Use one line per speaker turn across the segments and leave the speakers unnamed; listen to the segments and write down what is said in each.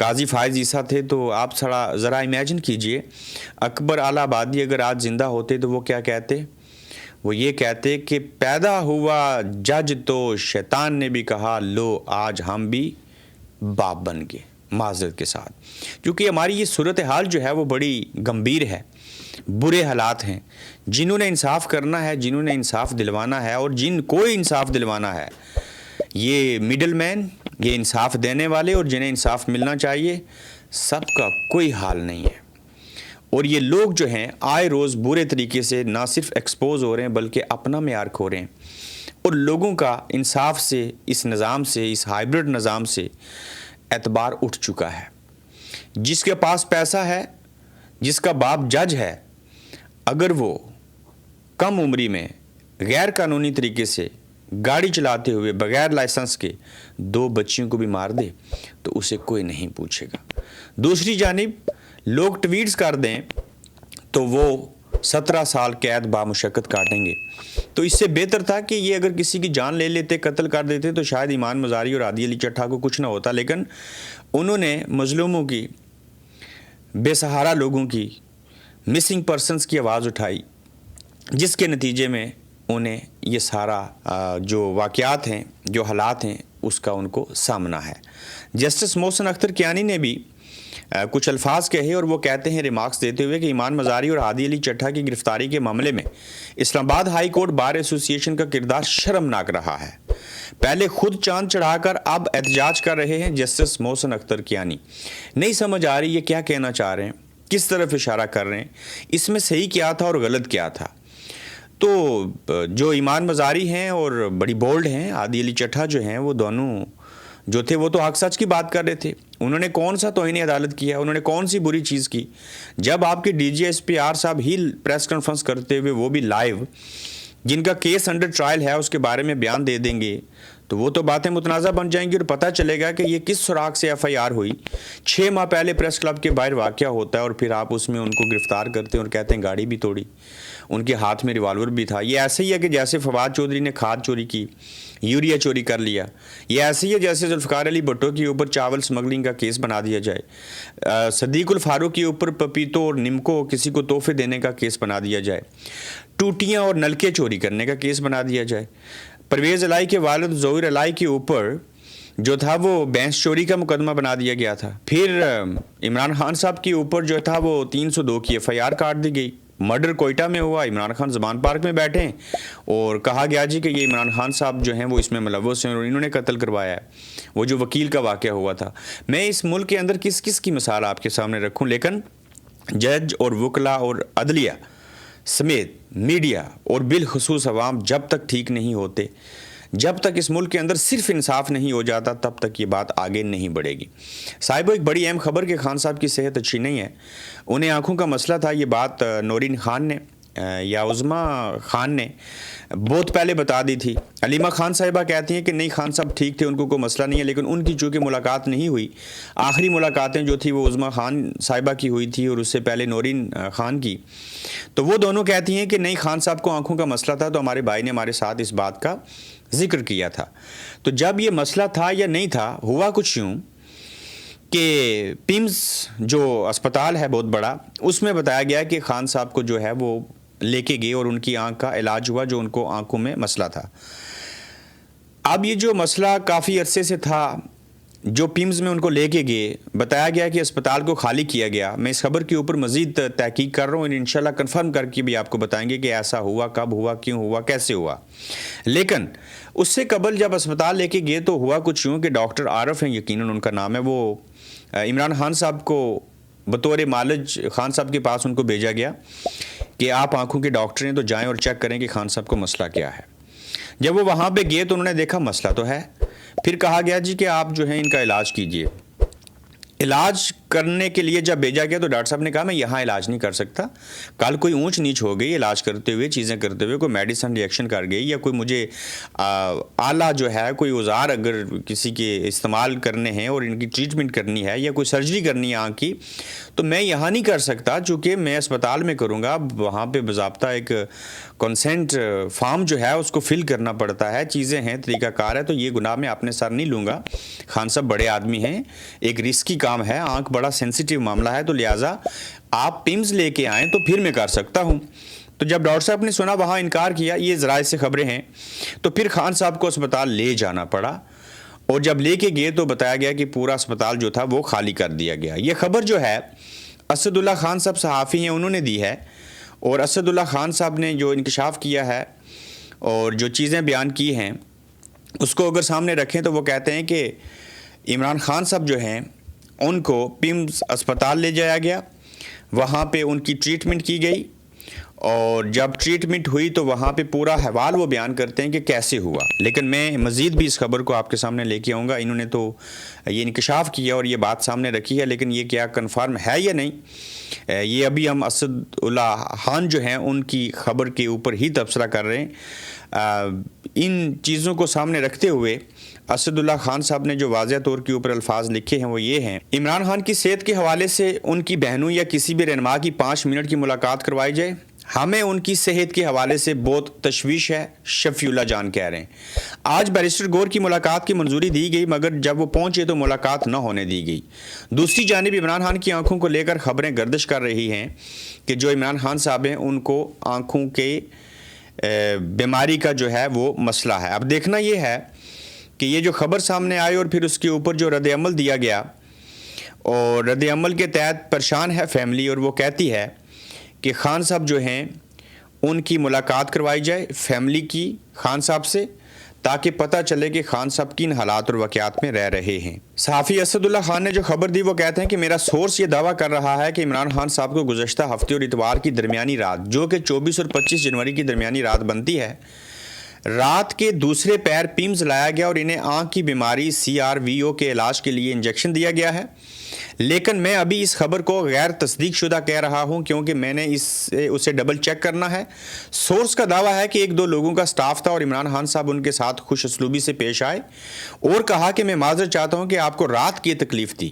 قاضی فائز عیسیٰ تھے، تو آپ ذرا امیجن کیجئے اکبر اعلیٰ آبادی اگر آج زندہ ہوتے تو وہ کیا کہتے؟ وہ یہ کہتے کہ پیدا ہوا جج تو شیطان نے بھی کہا لو آج ہم بھی باپ بن گئے، معذرت کے ساتھ، کیونکہ ہماری یہ صورتحال جو ہے وہ بڑی گمبھیر ہے، برے حالات ہیں۔ جنہوں نے انصاف کرنا ہے، جنہوں نے انصاف دلوانا ہے، اور جن کو انصاف دلوانا ہے، یہ مڈل مین، یہ انصاف دینے والے اور جنہیں انصاف ملنا چاہیے، سب کا کوئی حال نہیں ہے۔ اور یہ لوگ جو ہیں آئے روز برے طریقے سے نہ صرف ایکسپوز ہو رہے ہیں بلکہ اپنا معیار کھو رہے ہیں، اور لوگوں کا انصاف سے، اس نظام سے، اس ہائیبرڈ نظام سے اعتبار اٹھ چکا ہے۔ جس کے پاس پیسہ ہے، جس کا باپ جج ہے، اگر وہ کم عمری میں غیر قانونی طریقے سے گاڑی چلاتے ہوئے بغیر لائسنس کے 2 بچیوں کو بھی مار دے تو اسے کوئی نہیں پوچھے گا۔ دوسری جانب لوگ ٹویٹس کر دیں تو وہ 17 سال قید بامشقت کاٹیں گے۔ تو اس سے بہتر تھا کہ یہ اگر کسی کی جان لے لیتے، قتل کر دیتے، تو شاید ایمان مزاری اور عادی علی چٹھا کو کچھ نہ ہوتا، لیکن انہوں نے مظلوموں کی، بے سہارا لوگوں کی، مسنگ پرسنز کی آواز اٹھائی، جس کے نتیجے میں انہیں یہ سارا جو واقعات ہیں، جو حالات ہیں، اس کا ان کو سامنا ہے۔ جسٹس محسن اختر کیانی نے بھی کچھ الفاظ کہے، اور وہ کہتے ہیں ریمارکس دیتے ہوئے کہ ایمان مزاری اور عادی علی چٹھا کی گرفتاری کے معاملے میں اسلام آباد ہائی کورٹ بار ایسوسی ایشن کا کردار شرمناک رہا ہے۔ پہلے خود چاند چڑھا کر اب احتجاج کر رہے ہیں جسٹس محسن اختر کیانی۔ نہیں سمجھ آ رہی یہ کیا کہنا چاہ رہے ہیں، کس طرف اشارہ کر رہے ہیں، اس میں صحیح کیا تھا اور غلط کیا تھا۔ تو جو ایمان مزاری ہیں اور بڑی بولڈ ہیں، عادی علی چٹھا جو ہیں، وہ دونوں جو تھے وہ تو حق سچ کی بات کر رہے تھے۔ انہوں نے کون سا توہین عدالت کیا، انہوں نے کون سی بری چیز کی؟ جب آپ کے D G S P R صاحب ہی پریس کانفرنس کرتے ہوئے، وہ بھی لائیو، جن کا کیس انڈر ٹرائل ہے، اس کے بارے میں بیان دے دیں گے تو وہ تو باتیں متنازع بن جائیں گی، اور پتہ چلے گا کہ یہ کس سراغ سے ایف آئی آر ہوئی۔ 6 ماہ پہلے پریس کلب کے باہر واقعہ ہوتا ہے اور پھر آپ اس میں ان کو گرفتار کرتے ہیں اور کہتے ہیں گاڑی بھی توڑی، ان کے ہاتھ میں ریوالور بھی تھا۔ یہ ایسے ہی ہے کہ جیسے فواد چودھری نے کھاد چوری کی، یوریا چوری کر لیا، یہ ایسے ہی ہے جیسے ذوالفقار علی بھٹو کے اوپر چاول سمگلنگ کا کیس بنا دیا جائے، صدیق الفاروق کے اوپر پپیتو اور نمکو کسی کو تحفے دینے کا کیس بنا دیا جائے، ٹوٹیاں اور نلکے چوری کرنے کا کیس بنا دیا جائے، پرویز الہی کے والد ظہور الہی کے اوپر جو تھا وہ بینس چوری کا مقدمہ بنا دیا گیا تھا، پھر عمران خان صاحب کے اوپر جو تھا وہ 302 کی ایف آئی آر کاٹ دی گئی، مرڈر کوئٹہ میں ہوا، عمران خان زمان پارک میں بیٹھے ہیں اور کہا گیا جی کہ یہ عمران خان صاحب جو ہیں وہ اس میں ملوث ہیں اور انہوں نے قتل کروایا ہے، وہ جو وکیل کا واقعہ ہوا تھا۔ میں اس ملک کے اندر کس کس کی مثال آپ کے سامنے رکھوں، لیکن جج اور وکلا اور عدلیہ سمیت میڈیا اور بالخصوص عوام جب تک ٹھیک نہیں ہوتے، جب تک اس ملک کے اندر صرف انصاف نہیں ہو جاتا، تب تک یہ بات آگے نہیں بڑھے گی۔ صاحبو، ایک بڑی اہم خبر کہ خان صاحب کی صحت اچھی نہیں ہے، انہیں آنکھوں کا مسئلہ تھا۔ یہ بات نورین خان نے یا عظما خان نے بہت پہلے بتا دی تھی۔ علیمہ خان صاحبہ کہتی ہیں کہ نہیں، خان صاحب ٹھیک تھے، ان کو کوئی مسئلہ نہیں ہے، لیکن ان کی چونکہ ملاقات نہیں ہوئی، آخری ملاقاتیں جو تھی وہ عظما خان صاحبہ کی ہوئی تھی اور اس سے پہلے نورین خان کی، تو وہ دونوں کہتی ہیں کہ نہیں، خان صاحب کو آنکھوں کا مسئلہ تھا، تو ہمارے بھائی نے ہمارے ساتھ اس بات کا ذکر کیا تھا۔ تو جب یہ مسئلہ تھا یا نہیں تھا، ہوا کچھ یوں کہ پیمز جو اسپتال ہے بہت بڑا، اس میں بتایا گیا کہ خان صاحب کو جو ہے وہ لے کے گئے اور ان کی آنکھ کا علاج ہوا، جو ان کو آنکھوں میں مسئلہ تھا۔ اب یہ جو مسئلہ کافی عرصے سے تھا، جو پیمز میں ان کو لے کے گئے، بتایا گیا کہ اسپتال کو خالی کیا گیا۔ میں اس خبر کے اوپر مزید تحقیق کر رہا ہوں، انشاءاللہ کنفرم کر کے بھی آپ کو بتائیں گے کہ ایسا ہوا، کب ہوا، کیوں ہوا، کیسے ہوا۔ لیکن اس سے قبل جب اسپتال لے کے گئے تو ہوا کچھ یوں کہ ڈاکٹر عارف ہیں، یقیناً ان کا نام ہے، وہ عمران خان صاحب کو بطور معالج خان صاحب کے پاس ان کو بھیجا گیا کہ آپ آنکھوں کے ڈاکٹر ہیں تو جائیں اور چیک کریں کہ خان صاحب کو مسئلہ کیا ہے۔ جب وہ وہاں پہ گئے تو انہوں نے دیکھا مسئلہ تو ہے، پھر کہا گیا جی کہ آپ جو ہیں ان کا علاج کیجئے۔ علاج کرنے کے لیے جب بھیجا گیا تو ڈاکٹر صاحب نے کہا میں یہاں علاج نہیں کر سکتا، کل کوئی اونچ نیچ ہو گئی علاج کرتے ہوئے، چیزیں کرتے ہوئے، کوئی میڈیسن ریئیکشن کر گئی یا کوئی مجھے آلہ جو ہے، کوئی اوزار اگر کسی کے استعمال کرنے ہیں اور ان کی ٹریٹمنٹ کرنی ہے یا کوئی سرجری کرنی ہے آنکھ کی، تو میں یہاں نہیں کر سکتا، چونکہ میں اسپتال میں کروں گا۔ وہاں پہ باضابطہ ایک کنسنٹ فارم جو ہے اس کو فل کرنا پڑتا ہے، چیزیں ہیں، طریقہ کار ہے، تو یہ گناہ میں اپنے سر نہیں لوں گا۔ خان صاحب بڑے آدمی ہیں، ایک رسکی کام ہے، آنکھ بڑا سینسیٹیو معاملہ ہے، تو لہٰذا آپ پمز لے کے آئیں تو پھر میں کر سکتا ہوں۔ تو جب ڈاکٹر صاحب نے سنا وہاں انکار کیا، یہ ذرائع سے خبریں ہیں، تو پھر خان صاحب کو اسپتال لے جانا پڑا، اور جب لے کے گئے تو بتایا گیا کہ پورا اسپتال جو تھا وہ خالی کر دیا گیا۔ یہ خبر جو ہے اسد اللہ خان صاحب صحافی ہیں، انہوں نے دی ہے، اور اسد اللہ خان صاحب نے جو انکشاف کیا ہے اور جو چیزیں بیان کی ہیں اس کو اگر سامنے رکھیں تو وہ کہتے ہیں کہ عمران خان صاحب جو ہیں ان کو پمز اسپتال لے جایا گیا، وہاں پہ ان کی ٹریٹمنٹ کی گئی، اور جب ٹریٹمنٹ ہوئی تو وہاں پہ پورا حوال وہ بیان کرتے ہیں کہ کیسے ہوا۔ لیکن میں مزید بھی اس خبر کو آپ کے سامنے لے کے آؤں گا، انہوں نے تو یہ انکشاف کیا اور یہ بات سامنے رکھی ہے، لیکن یہ کیا کنفرم ہے یا نہیں، یہ ابھی ہم اسد اللہ خان جو ہیں ان کی خبر کے اوپر ہی تبصرہ کر رہے ہیں۔ ان چیزوں کو سامنے رکھتے ہوئے اسد اللہ خان صاحب نے جو واضح طور کے اوپر الفاظ لکھے ہیں وہ یہ ہیں: عمران خان کی صحت کے حوالے سے ان کی بہنوں یا کسی بھی رہنما کی 5 منٹ کی ملاقات کروائی جائے، ہمیں ان کی صحت کے حوالے سے بہت تشویش ہے، شفیع اللہ جان کہہ رہے ہیں۔ آج بیرسٹر گور کی ملاقات کی منظوری دی گئی، مگر جب وہ پہنچے تو ملاقات نہ ہونے دی گئی۔ دوسری جانب عمران خان کی آنکھوں کو لے کر خبریں گردش کر رہی ہیں کہ جو عمران خان صاحب ہیں ان کو آنکھوں کے بیماری کا جو ہے وہ مسئلہ ہے۔ اب دیکھنا یہ ہے کہ یہ جو خبر سامنے آئی اور پھر اس کے اوپر جو رد عمل دیا گیا، اور رد عمل کے تحت پریشان ہے فیملی، اور وہ کہتی ہے کہ خان صاحب جو ہیں ان کی ملاقات کروائی جائے فیملی کی خان صاحب سے، تاکہ پتہ چلے کہ خان صاحب کن حالات اور واقعات میں رہ رہے ہیں۔ صحافی اسد اللہ خان نے جو خبر دی وہ کہتے ہیں کہ میرا سورس یہ دعویٰ کر رہا ہے کہ عمران خان صاحب کو گزشتہ ہفتے اور اتوار کی درمیانی رات، جو کہ 24 اور 25 جنوری کی درمیانی رات بنتی ہے، رات کے دوسرے پیر پمز لایا گیا اور انہیں آنکھ کی بیماری CRVO کے علاج کے لیے انجیکشن دیا گیا ہے، لیکن میں ابھی اس خبر کو غیر تصدیق شدہ کہہ رہا ہوں کیونکہ میں نے اسے ڈبل چیک کرنا ہے۔ سورس کا دعویٰ ہے کہ 1-2 لوگوں کا سٹاف تھا اور عمران خان صاحب ان کے ساتھ خوش اسلوبی سے پیش آئے اور کہا کہ میں معذرت چاہتا ہوں کہ آپ کو رات کی تکلیف تھی۔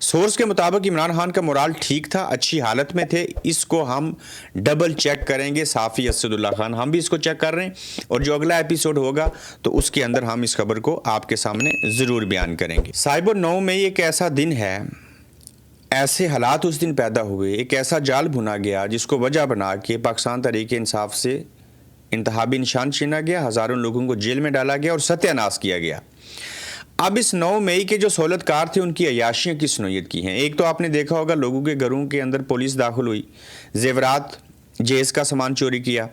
سورس کے مطابق عمران خان کا مورال ٹھیک تھا، اچھی حالت میں تھے، اس کو ہم ڈبل چیک کریں گے۔ صحافی اسد اللہ خان، ہم بھی اس کو چیک کر رہے ہیں، اور جو اگلا ایپیسوڈ ہوگا تو اس کے اندر ہم اس خبر کو آپ کے سامنے ضرور بیان کریں گے۔ صاحب 9 مئی ایک ایسا دن ہے، ایسے حالات اس دن پیدا ہوئے، ایک ایسا جال بھنا گیا جس کو وجہ بنا کے پاکستان تحریک انصاف سے انتخابی نشان چھینا گیا، ہزاروں لوگوں کو جیل میں ڈالا گیا اور ستیہ ناش کیا گیا۔ اب اس 9 مئی کے جو سہولت کار تھے ان کی عیاشیاں کس نوعیت کی ہیں؟ ایک تو آپ نے دیکھا ہوگا لوگوں کے گھروں کے اندر پولیس داخل ہوئی، زیورات جہیز کا سامان چوری کیا،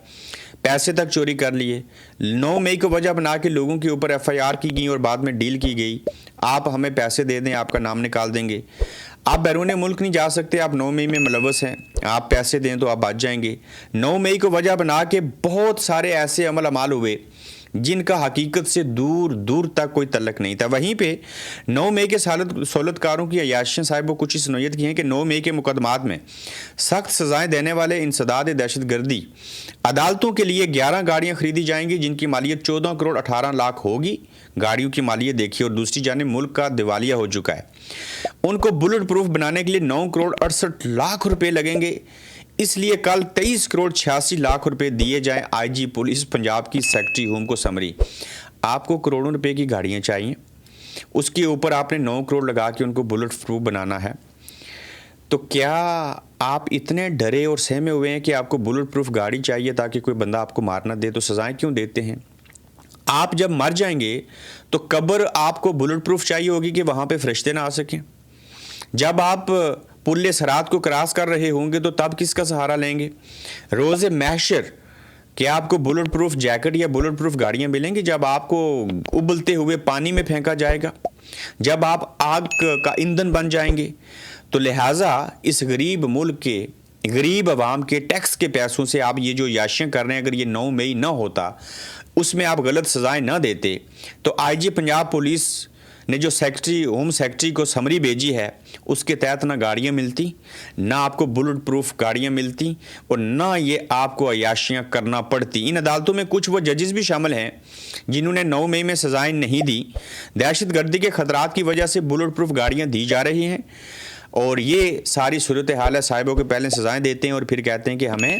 پیسے تک چوری کر لیے۔ 9 مئی کو وجہ بنا کے لوگوں کے اوپر FIR کی گئی اور بعد میں ڈیل کی گئی، آپ ہمیں پیسے دے دیں، آپ کا نام نکال دیں گے، آپ بیرون ملک نہیں جا سکتے، آپ 9 مئی میں ملوث ہیں، آپ پیسے دیں تو آپ بچ جائیں گے۔ 9 مئی کو وجہ بنا کے بہت سارے ایسے عمل اعمال ہوئے جن کا حقیقت سے دور دور تک کوئی تعلق نہیں تھا۔ وہیں پہ 9 مئی کے سہولت کاروں کی عیاشیاں صاحب وہ کچھ اس نوعیت کی ہیں کہ 9 مئی کے مقدمات میں سخت سزائیں دینے والے انسداد دہشت گردی عدالتوں کے لیے 11 گاڑیاں خریدی جائیں گی جن کی مالیت 14 کروڑ 18 لاکھ ہوگی۔ گاڑیوں کی مالیت دیکھیے، اور دوسری جانب ملک کا دیوالیہ ہو چکا ہے، ان کو بلٹ پروف بنانے کے لیے 9 کروڑ 68 لاکھ روپے لگیں گے، اس لیے کل 23 کروڑ 86 لاکھ روپے دیے جائیں۔ IG پولیس پنجاب کی سیکرٹری ہوم کو سمری، آپ کو کروڑوں روپے کی گاڑیاں چاہیے، اس کے اوپر آپ نے 9 کروڑ لگا کے ان کو بلٹ پروف بنانا ہے، تو کیا آپ اتنے ڈرے اور سہمے ہوئے ہیں کہ آپ کو بلٹ پروف گاڑی چاہیے تاکہ کوئی بندہ آپ کو مار نہ دے؟ تو سزائیں کیوں دیتے ہیں؟ آپ جب مر جائیں گے تو قبر آپ کو بلٹ پروف چاہیے ہوگی کہ وہاں پہ فرشتے نہ آ سکیں۔ جب آپ پل صراط کو کراس کر رہے ہوں گے تو تب کس کا سہارا لیں گے؟ روز محشر کیا آپ کو بلٹ پروف جیکٹ یا بلٹ پروف گاڑیاں ملیں گی جب آپ کو ابلتے ہوئے پانی میں پھینکا جائے گا، جب آپ آگ کا ایندھن بن جائیں گے؟ تو لہٰذا اس غریب ملک کے غریب عوام کے ٹیکس کے پیسوں سے آپ یہ جو عیاشیاں کر رہے ہیں، اگر یہ 9 مئی نہ ہوتا، اس میں آپ غلط سزائیں نہ دیتے، تو IG پنجاب پولیس نے جو ہوم سیکرٹری کو سمری بھیجی ہے اس کے تحت نہ گاڑیاں ملتی، نہ آپ کو بلٹ پروف گاڑیاں ملتی، اور نہ یہ آپ کو عیاشیاں کرنا پڑتی۔ ان عدالتوں میں کچھ وہ ججز بھی شامل ہیں جنہوں نے 9 مئی میں سزائیں نہیں دی۔ دہشت گردی کے خطرات کی وجہ سے بلٹ پروف گاڑیاں دی جا رہی ہیں، اور یہ ساری صورتحال ہے، صاحبوں کے پہلے سزائیں دیتے ہیں اور پھر کہتے ہیں کہ ہمیں